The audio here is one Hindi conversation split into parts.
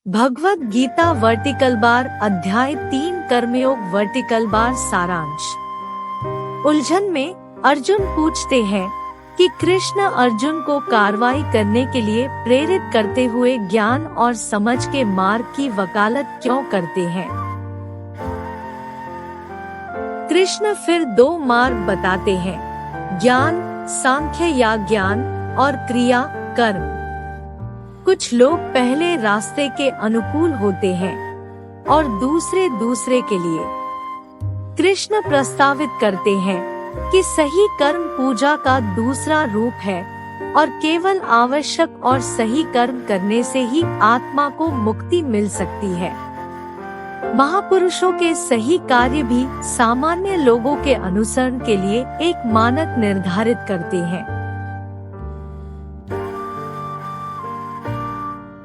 भगवत गीता वर्टिकल बार अध्याय 3 कर्मयोग वर्टिकल बार सारांश। उलझन में अर्जुन पूछते हैं कि कृष्ण अर्जुन को कार्रवाई करने के लिए प्रेरित करते हुए ज्ञान और समझ के मार्ग की वकालत क्यों करते हैं। कृष्ण फिर 2 मार्ग बताते हैं, ज्ञान सांख्य या ज्ञान और क्रिया कर्म। कुछ लोग पहले रास्ते के अनुकूल होते हैं और दूसरे के लिए। कृष्ण प्रस्तावित करते हैं कि सही कर्म पूजा का दूसरा रूप है और केवल आवश्यक और सही कर्म करने से ही आत्मा को मुक्ति मिल सकती है। महापुरुषों के सही कार्य भी सामान्य लोगों के अनुसरण के लिए एक मानक निर्धारित करते हैं।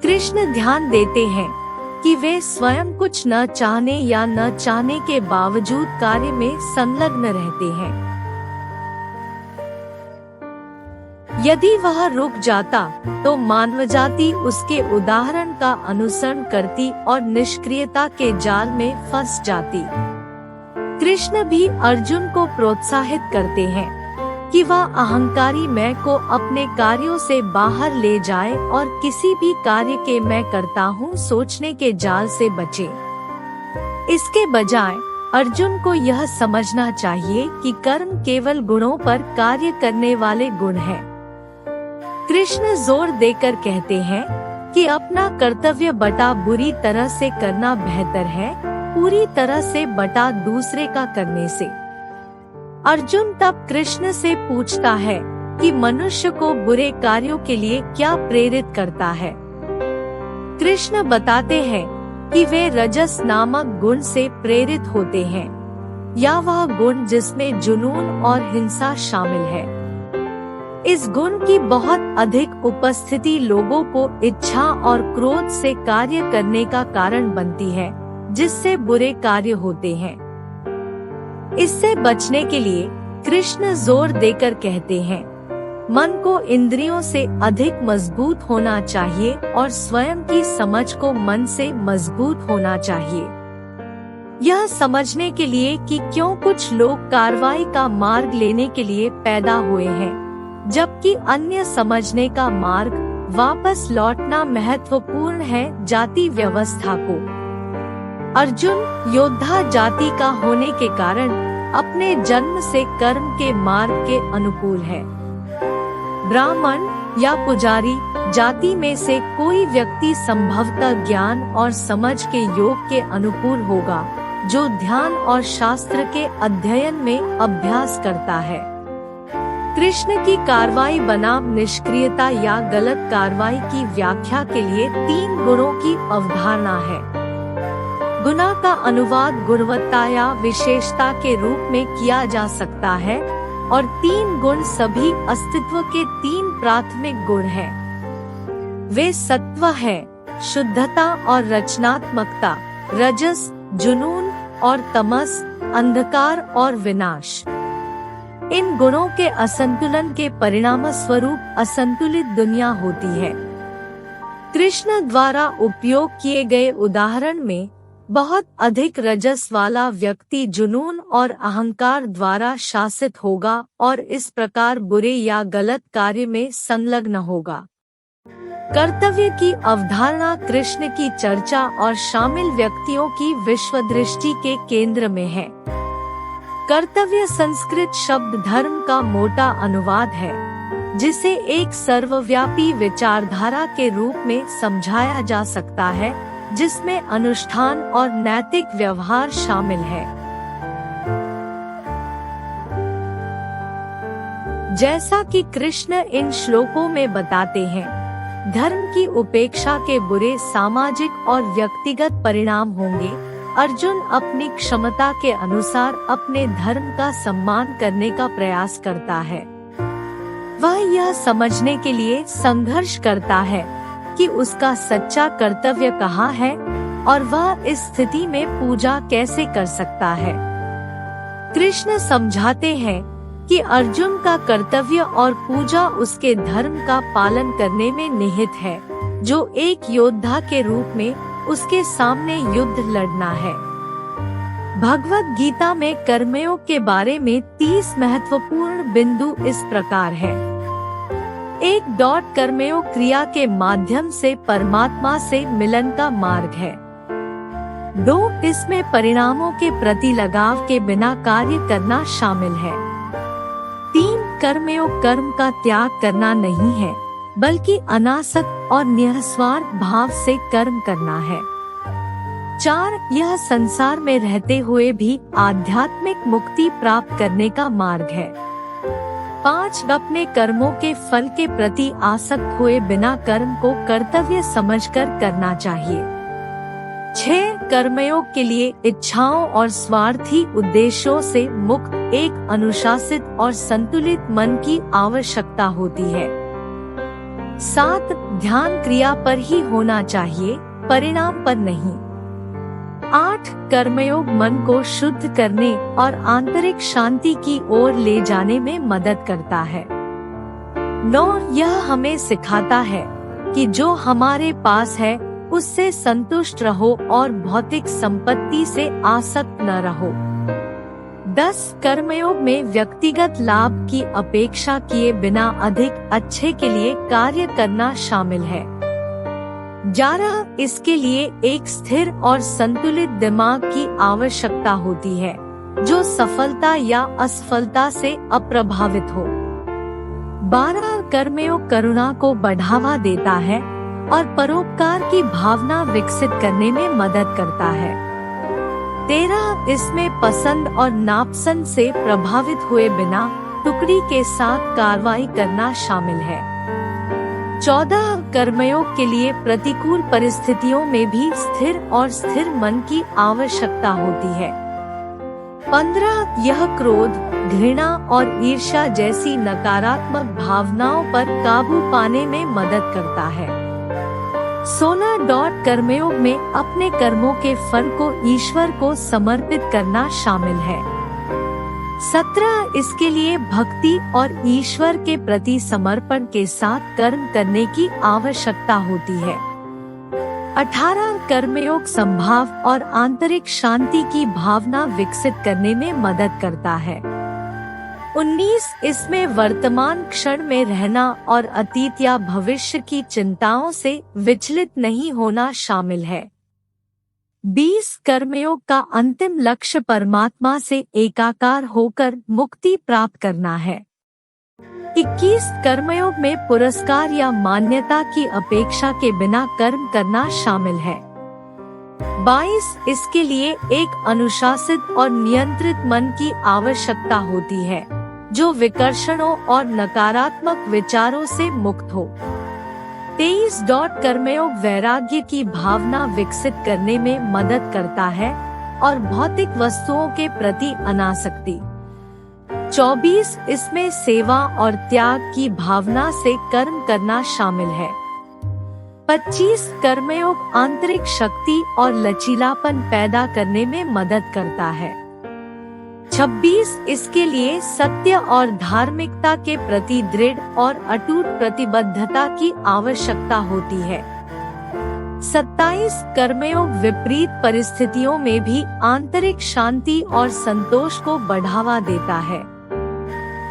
कृष्ण ध्यान देते हैं कि वे स्वयं कुछ न चाहने या न चाहने के बावजूद कार्य में संलग्न रहते हैं। यदि वह रुक जाता तो मानवजाति उसके उदाहरण का अनुसरण करती और निष्क्रियता के जाल में फंस जाती। कृष्ण भी अर्जुन को प्रोत्साहित करते हैं कि वह अहंकारी मैं को अपने कार्यों से बाहर ले जाए और किसी भी कार्य के मैं करता हूँ सोचने के जाल से बचे। इसके बजाय अर्जुन को यह समझना चाहिए कि कर्म केवल गुणों पर कार्य करने वाले गुण हैं। कृष्ण जोर देकर कहते हैं कि अपना कर्तव्य बटा बुरी तरह से करना बेहतर है पूरी तरह से बटा दूसरे का करने से। अर्जुन तब कृष्ण से पूछता है कि मनुष्य को बुरे कार्यों के लिए क्या प्रेरित करता है। कृष्ण बताते हैं कि वे रजस नामक गुण से प्रेरित होते हैं या वह गुण जिसमें जुनून और हिंसा शामिल है। इस गुण की बहुत अधिक उपस्थिति लोगों को इच्छा और क्रोध से कार्य करने का कारण बनती है, जिससे बुरे कार्य होते हैं। इससे बचने के लिए कृष्ण जोर देकर कहते हैं, मन को इंद्रियों से अधिक मजबूत होना चाहिए और स्वयं की समझ को मन से मजबूत होना चाहिए। यह समझने के लिए कि क्यों कुछ लोग कार्रवाई का मार्ग लेने के लिए पैदा हुए हैं, जबकि अन्य समझने का मार्ग वापस लौटना महत्वपूर्ण है जाति व्यवस्था को। अर्जुन योद्धा जाति का होने के कारण अपने जन्म से कर्म के मार्ग के अनुकूल है। ब्राह्मण या पुजारी जाति में से कोई व्यक्ति संभवतः ज्ञान और समझ के योग के अनुकूल होगा, जो ध्यान और शास्त्र के अध्ययन में अभ्यास करता है। कृष्ण की कार्रवाई बनाम निष्क्रियता या गलत कार्रवाई की व्याख्या के लिए 3 गुणों की अवधारणा है। गुना का अनुवाद गुणवत्ता या विशेषता के रूप में किया जा सकता है और 3 गुण सभी अस्तित्व के 3 प्राथमिक गुण हैं। वे सत्व है, शुद्धता और रचनात्मकता, रजस जुनून और तमस अंधकार और विनाश। इन गुणों के असंतुलन के परिणाम स्वरूप असंतुलित दुनिया होती है। कृष्ण द्वारा उपयोग किए गए उदाहरण में बहुत अधिक रजस वाला व्यक्ति जुनून और अहंकार द्वारा शासित होगा और इस प्रकार बुरे या गलत कार्य में संलग्न होगा। कर्तव्य की अवधारणा कृष्ण की चर्चा और शामिल व्यक्तियों की विश्व दृष्टि के केंद्र में है। कर्तव्य संस्कृत शब्द धर्म का मोटा अनुवाद है, जिसे एक सर्वव्यापी विचारधारा के रूप में समझाया जा सकता है, जिसमें अनुष्ठान और नैतिक व्यवहार शामिल है। जैसा कि कृष्ण इन श्लोकों में बताते हैं, धर्म की उपेक्षा के बुरे सामाजिक और व्यक्तिगत परिणाम होंगे। अर्जुन अपनी क्षमता के अनुसार अपने धर्म का सम्मान करने का प्रयास करता है। वह यह समझने के लिए संघर्ष करता है कि उसका सच्चा कर्तव्य कहाँ है और वह इस स्थिति में पूजा कैसे कर सकता है। कृष्ण समझाते हैं कि अर्जुन का कर्तव्य और पूजा उसके धर्म का पालन करने में निहित है, जो एक योद्धा के रूप में उसके सामने युद्ध लड़ना है। भगवद गीता में कर्मयोग के बारे में 30 महत्वपूर्ण बिंदु इस प्रकार है। 1. कर्मयोग क्रिया के माध्यम से परमात्मा से मिलन का मार्ग है। 2. इसमें परिणामों के प्रति लगाव के बिना कार्य करना शामिल है। 3. कर्मयोग कर्म का त्याग करना नहीं है, बल्कि अनासक्त और निःस्वार्थ भाव से कर्म करना है। 4. यह संसार में रहते हुए भी आध्यात्मिक मुक्ति प्राप्त करने का मार्ग है। 5. अपने कर्मों के फल के प्रति आसक्त हुए बिना कर्म को कर्तव्य समझकर करना चाहिए। 6. कर्मयोग के लिए इच्छाओं और स्वार्थी उद्देश्यों से मुक्त एक अनुशासित और संतुलित मन की आवश्यकता होती है। 7. ध्यान क्रिया पर ही होना चाहिए, परिणाम पर नहीं। 8. कर्मयोग मन को शुद्ध करने और आंतरिक शांति की ओर ले जाने में मदद करता है। 9. यह हमें सिखाता है कि जो हमारे पास है उससे संतुष्ट रहो और भौतिक संपत्ति से आसक्त न रहो। 10. कर्मयोग में व्यक्तिगत लाभ की अपेक्षा किए बिना अधिक अच्छे के लिए कार्य करना शामिल है। 11. इसके लिए एक स्थिर और संतुलित दिमाग की आवश्यकता होती है, जो सफलता या असफलता से अप्रभावित हो। 12. कर्मयोग करुणा को बढ़ावा देता है और परोपकार की भावना विकसित करने में मदद करता है। 13. इसमें पसंद और नापसंद से प्रभावित हुए बिना टुकड़ी के साथ कार्रवाई करना शामिल है। 14. कर्मयोग के लिए प्रतिकूल परिस्थितियों में भी स्थिर मन की आवश्यकता होती है। 15. यह क्रोध, घृणा और ईर्ष्या जैसी नकारात्मक भावनाओं पर काबू पाने में मदद करता है। 16. कर्मयोग में अपने कर्मों के फल को ईश्वर को समर्पित करना शामिल है। 17. इसके लिए भक्ति और ईश्वर के प्रति समर्पण के साथ कर्म करने की आवश्यकता होती है। 18. कर्मयोग संभाव और आंतरिक शांति की भावना विकसित करने में मदद करता है। 19. इसमें वर्तमान क्षण में रहना और अतीत या भविष्य की चिंताओं से विचलित नहीं होना शामिल है। 20. कर्मयोग का अंतिम लक्ष्य परमात्मा से एकाकार होकर मुक्ति प्राप्त करना है। 21. कर्मयोग में पुरस्कार या मान्यता की अपेक्षा के बिना कर्म करना शामिल है। 22. इसके लिए एक अनुशासित और नियंत्रित मन की आवश्यकता होती है, जो विकर्षणों और नकारात्मक विचारों से मुक्त हो। 23. कर्मयोग वैराग्य की भावना विकसित करने में मदद करता है और भौतिक वस्तुओं के प्रति अनासक्ति। 24. इसमें सेवा और त्याग की भावना से कर्म करना शामिल है। 25. कर्मयोग आंतरिक शक्ति और लचीलापन पैदा करने में मदद करता है। 26. इसके लिए सत्य और धार्मिकता के प्रति दृढ़ और अटूट प्रतिबद्धता की आवश्यकता होती है। 27. कर्मयोग विपरीत परिस्थितियों में भी आंतरिक शांति और संतोष को बढ़ावा देता है।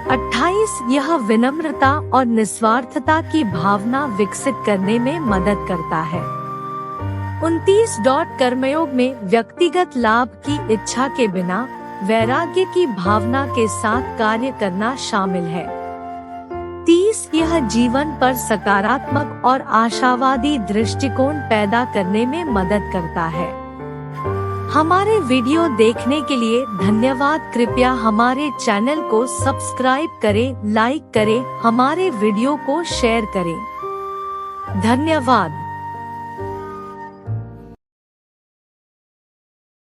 28. यह विनम्रता और निस्वार्थता की भावना विकसित करने में मदद करता है। 29. कर्मयोग में व्यक्तिगत लाभ की इच्छा के बिना वैराग्य की भावना के साथ कार्य करना शामिल है। 30. यह जीवन पर सकारात्मक और आशावादी दृष्टिकोण पैदा करने में मदद करता है। हमारे वीडियो देखने के लिए धन्यवाद। कृपया हमारे चैनल को सब्सक्राइब करें, लाइक करें, हमारे वीडियो को शेयर करें। धन्यवाद।